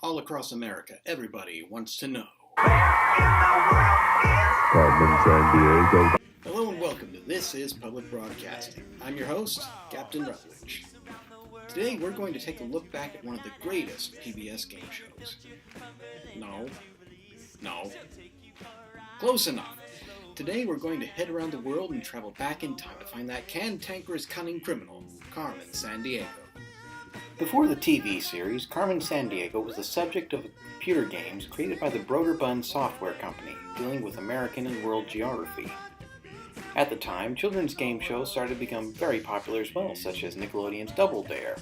All across America, everybody wants to know. Carmen Sandiego. Hello and welcome to This is Public Broadcasting. I'm your host, Captain Rutledge. Today we're going to take a look back at one of the greatest PBS game shows. No. Close enough. Today we're going to head around the world and travel back in time to find that cantankerous, cunning criminal, Carmen Sandiego. Before the TV series, Carmen Sandiego was the subject of computer games created by the Broderbund Software Company, dealing with American and world geography. At the time, children's game shows started to become very popular as well, such as Nickelodeon's Double Dare.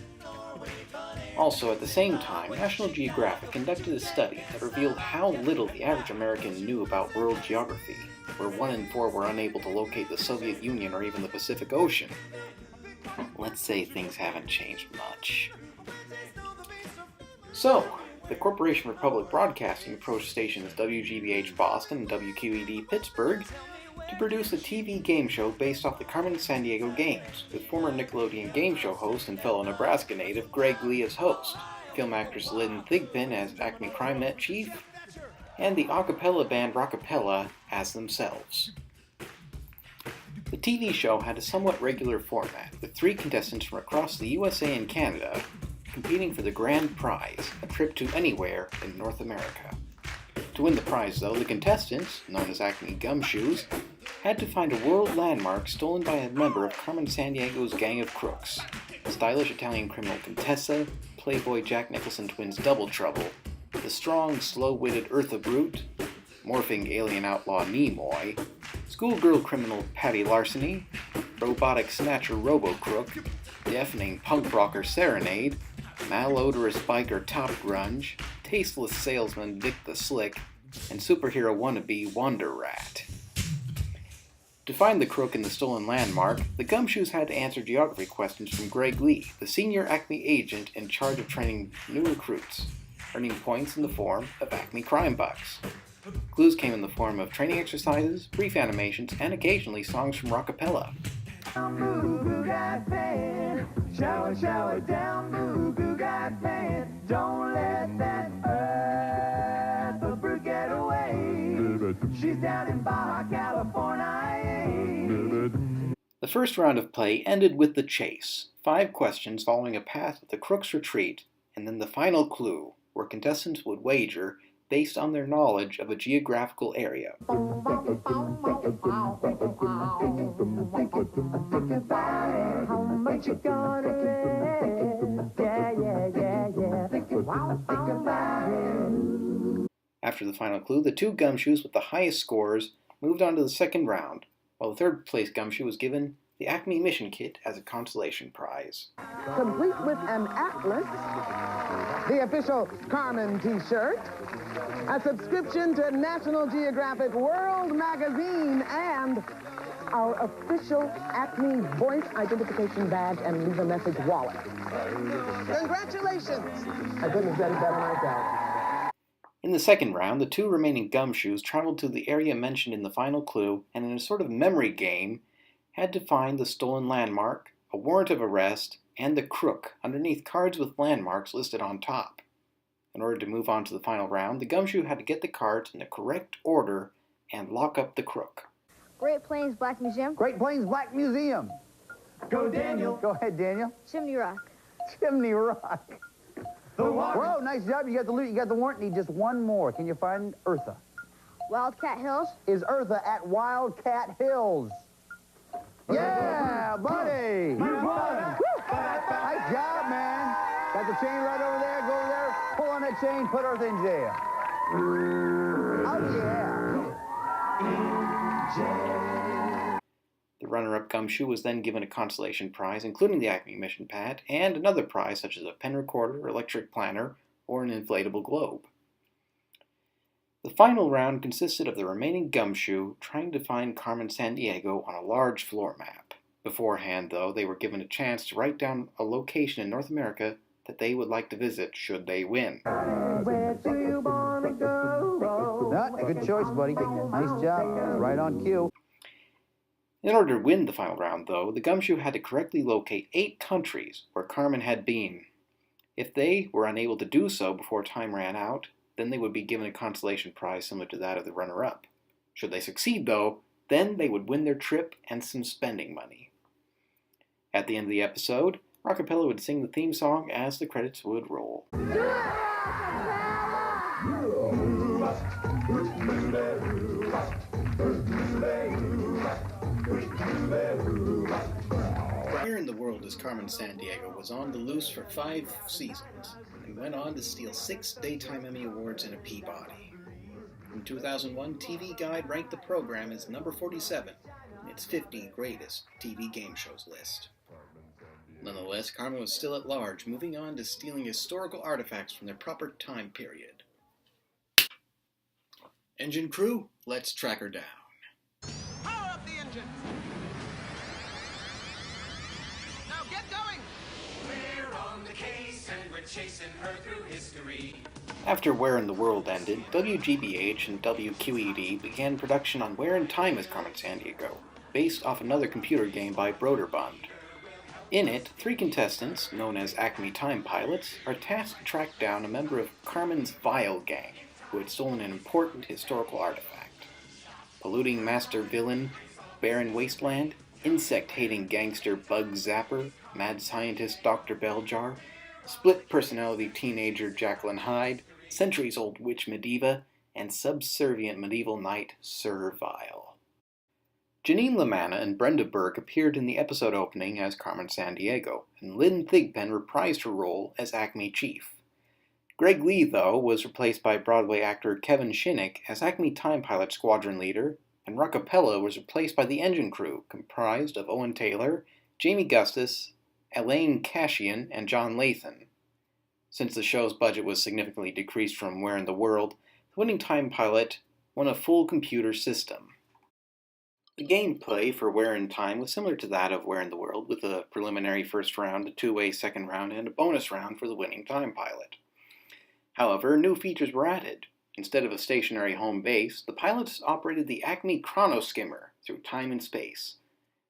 Also, at the same time, National Geographic conducted a study that revealed how little the average American knew about world geography, where 1 in 4 were unable to locate the Soviet Union or even the Pacific Ocean. Let's say things haven't changed much. So, the Corporation for Public Broadcasting approached stations WGBH Boston and WQED Pittsburgh to produce a TV game show based off the Carmen Sandiego games, with former Nickelodeon game show host and fellow Nebraska native Greg Lee as host, film actress Lynn Thigpen as Acme CrimeNet chief, and the a cappella band Rockapella as themselves. The TV show had a somewhat regular format, with 3 contestants from across the USA and Canada competing for the grand prize, a trip to anywhere in North America. To win the prize, though, the contestants, known as Acme Gumshoes, had to find a world landmark stolen by a member of Carmen Sandiego's gang of crooks, stylish Italian criminal Contessa, playboy Jack Nicholson twins Double Trouble, the strong, slow-witted Eartha Brute, morphing alien outlaw Nimoy, schoolgirl criminal Patty Larceny, robotic snatcher Robo-Crook, deafening punk rocker Serenade, malodorous biker Top Grunge, tasteless salesman Vic the Slick, and superhero wannabe Wonder Rat. To find the crook in the stolen landmark, the Gumshoes had to answer geography questions from Greg Lee, the senior Acme agent in charge of training new recruits, earning points in the form of Acme Crime Bucks. Clues came in the form of training exercises, brief animations, and occasionally songs from Rockapella. Shower down, boo goo got fan. Don't let that Eartha Brute get away. She's down in Baja California. The first round of play ended with the chase. 5 questions following a path of the crook's retreat, and then the final clue, where contestants would wager based on their knowledge of a geographical area. After the final clue, the 2 gumshoes with the highest scores moved on to the second round, while the third place gumshoe was given the Acme Mission Kit as a consolation prize. Complete with an atlas, the official Carmen t-shirt, a subscription to National Geographic World Magazine, and our official Acme voice identification badge and leave a message wallet. Congratulations! I couldn't have said it better myself. In the second round, the 2 remaining gumshoes traveled to the area mentioned in the final clue, and in a sort of memory game, had to find the stolen landmark, a warrant of arrest, and the crook underneath cards with landmarks listed on top. In order to move on to the final round, the gumshoe had to get the cards in the correct order and lock up the crook. Great Plains Black Museum. Great Plains Black Museum. Go, Daniel. Go ahead, Daniel. Chimney Rock. Chimney Rock. The water. Whoa, nice job. You got the loot. You got the warrant. Need just one more. Can you find Eartha? Wildcat Hills. Is Eartha at Wildcat Hills? Yeah, buddy. You won. Nice job, man. Got the chain right over there. Go over there. Pull on that chain. Put Eartha in jail. Oh, yeah. The runner-up gumshoe was then given a consolation prize, including the Acme Mission Pad, and another prize such as a pen recorder, electric planner, or an inflatable globe. The final round consisted of the remaining gumshoe trying to find Carmen Sandiego on a large floor map. Beforehand, though, they were given a chance to write down a location in North America that they would like to visit should they win. Where do you wanna go? Good choice, buddy. Nice job. Right on cue. In order to win the final round, though, the gumshoe had to correctly locate 8 countries where Carmen had been. If they were unable to do so before time ran out, then they would be given a consolation prize similar to that of the runner-up. Should they succeed, though, then they would win their trip and some spending money. At the end of the episode, Rockapella would sing the theme song as the credits would roll. Where in the World is Carmen Sandiego was on the loose for 5 seasons and went on to steal 6 Daytime Emmy Awards and a Peabody. In 2001, TV Guide ranked the program as number 47 in its 50 greatest TV game shows list. Nonetheless, Carmen was still at large, moving on to stealing historical artifacts from their proper time period. Engine crew, let's track her down. Power up the engines! Now get going! We're on the case and we're chasing her through history. After Where in the World ended, WGBH and WQED began production on Where in Time is Carmen Sandiego, based off another computer game by Broderbund. In it, 3 contestants, known as Acme Time Pilots, are tasked to track down a member of Carmen's Vile Gang, who had stolen an important historical artifact. Polluting master villain Baron Wasteland, insect-hating gangster Bug Zapper, mad scientist Dr. Belljar, split-personality teenager Jacqueline Hyde, centuries-old witch Medivh, and subservient medieval knight Sir Vile. Janine Lamanna and Brenda Burke appeared in the episode opening as Carmen Sandiego, and Lynn Thigpen reprised her role as Acme Chief. Greg Lee, though, was replaced by Broadway actor Kevin Shinnick as Acme Time Pilot Squadron Leader, and Rockapella was replaced by the engine crew, comprised of Owen Taylor, Jamie Gustus, Elaine Cashian, and John Lathan. Since the show's budget was significantly decreased from Where in the World, the winning Time Pilot won a full computer system. The gameplay for Where in Time was similar to that of Where in the World, with a preliminary first round, a 2-way second round, and a bonus round for the winning Time Pilot. However, new features were added. Instead of a stationary home base, the pilots operated the Acme Chronoskimmer through time and space.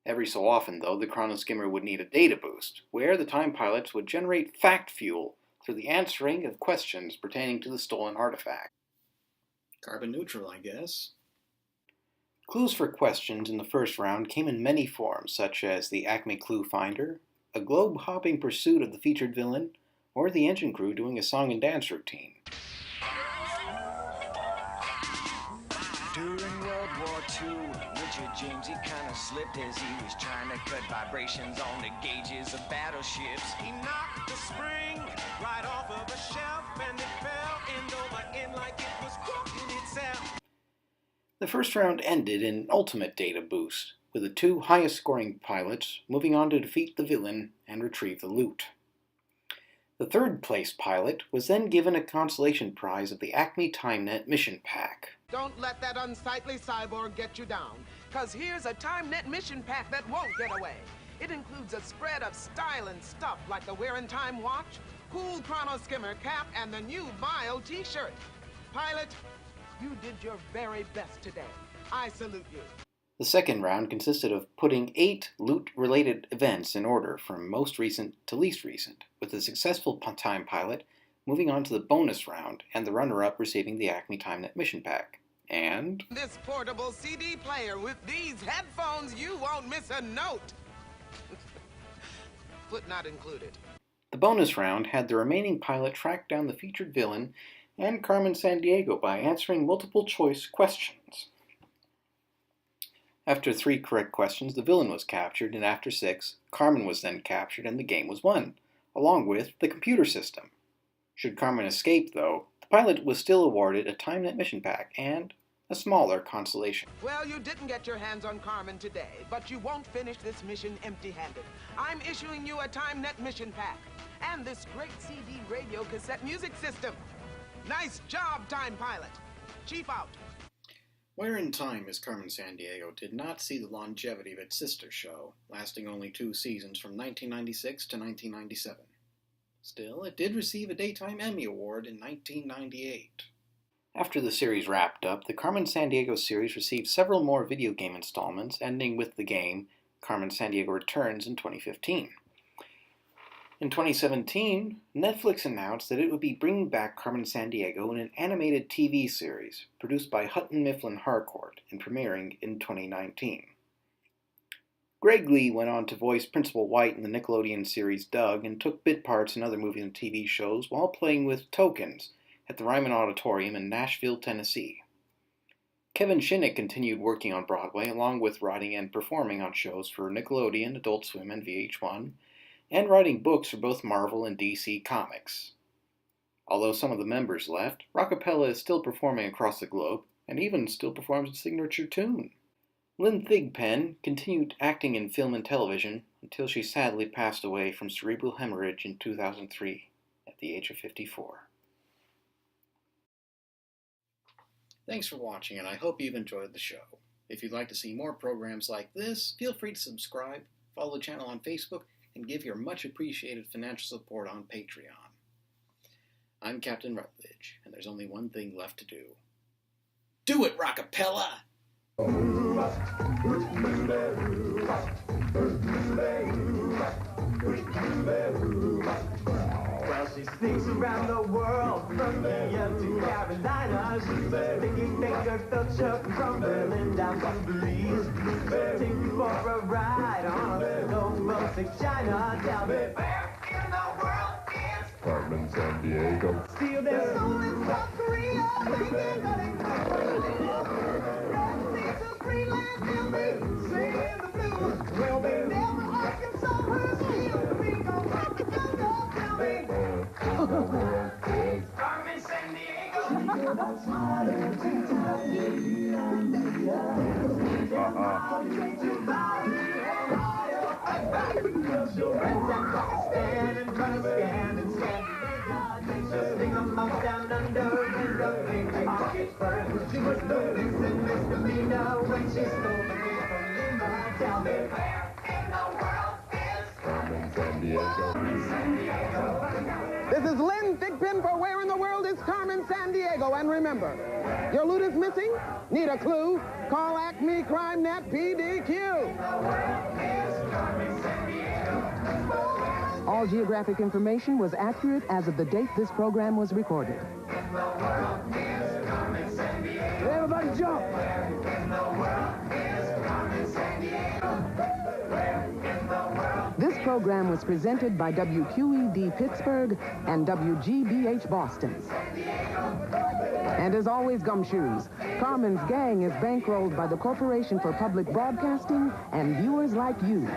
Every so often, though, the Chronoskimmer would need a data boost, where the Time Pilots would generate fact fuel through the answering of questions pertaining to the stolen artifact. Carbon neutral, I guess. Clues for questions in the first round came in many forms, such as the Acme Clue Finder, a globe-hopping pursuit of the featured villain, or the engine crew doing a song and dance routine. During World War II, Richard James, he kind of slipped as he was trying to cut vibrations on the gauges of battleships. He knocked the spring right off of a shelf and it fell end over end like it was cooking itself. The first round ended in an ultimate data boost, with the 2 highest scoring pilots moving on to defeat the villain and retrieve the loot. The third place pilot was then given a consolation prize of the Acme TimeNet Mission Pack. Don't let that unsightly cyborg get you down, because here's a TimeNet mission pack that won't get away. It includes a spread of style and stuff like the Where in Time watch, cool Chronoskimmer cap, and the new Vile t-shirt. Pilot, you did your very best today. I salute you. The second round consisted of putting 8 loot-related events in order from most recent to least recent, with the successful Time Pilot moving on to the bonus round and the runner-up receiving the Acme TimeNet Mission Pack. And This portable CD player with these headphones, you won't miss a note. Foot not included. the bonus round had the remaining pilot track down the featured villain and Carmen Sandiego by answering multiple-choice questions. After 3 correct questions, the villain was captured, and after 6, Carmen was then captured and the game was won, along with the computer system. Should Carmen escape, though, the pilot was still awarded a TimeNet mission pack and a smaller consolation. Well, you didn't get your hands on Carmen today, but you won't finish this mission empty-handed. I'm issuing you a TimeNet mission pack and this great CD radio cassette music system. Nice job, Time Pilot. Chief out. Where in Time is Carmen Sandiego did not see the longevity of its sister show, lasting only 2 seasons from 1996 to 1997. Still, it did receive a Daytime Emmy Award in 1998. After the series wrapped up, the Carmen Sandiego series received several more video game installments, ending with the game Carmen Sandiego Returns in 2015. In 2017, Netflix announced that it would be bringing back Carmen Sandiego in an animated TV series produced by Houghton Mifflin Harcourt and premiering in 2019. Greg Lee went on to voice Principal White in the Nickelodeon series Doug and took bit parts in other movies and TV shows while playing with Tokens at the Ryman Auditorium in Nashville, Tennessee. Kevin Shinnick continued working on Broadway along with writing and performing on shows for Nickelodeon, Adult Swim, and VH1, and writing books for both Marvel and DC Comics. Although some of the members left, Rockapella is still performing across the globe and even still performs its signature tune. Lynn Thigpen continued acting in film and television until she sadly passed away from cerebral hemorrhage in 2003 at the age of 54. Thanks for watching, and I hope you've enjoyed the show. If you'd like to see more programs like this, feel free to subscribe, follow the channel on Facebook, and give your much appreciated financial support on Patreon. I'm Captain Rutledge, and there's only one thing left to do. Do it, Rockapella! Well, she sneaks around the world from India to Carolina. She's making Baker culture from Berlin down to Belize. Take you for a ride on a snowboat to China. Tell me, where in the world is Carmen Sandiego? still there? Soul in South Korea, thinking nothing but North Sea to Greenland, till me singing the blues. Well, they never Arkansas, her still we gon' rock the jungle. Tell me, Carmen Sandiego. she'll rent down Pakistan and Pakistan and stand. She'll sing amongst down under in the big market first. She was no decent misdemeanor when she stole the meat from Lima. Tell me, Where in the world is Carmen Sandiego. This is Lynn Thigpen for Where in the World is Carmen Sandiego. And remember, your loot is missing? Need a clue? Call Acme Crime Net PDQ. All geographic information was accurate as of the date this program was recorded. Everybody jump! This program was presented by WQED Pittsburgh and WGBH Boston. And as always, Gumshoes, Carmen's gang is bankrolled by the Corporation for Public Broadcasting and viewers like you.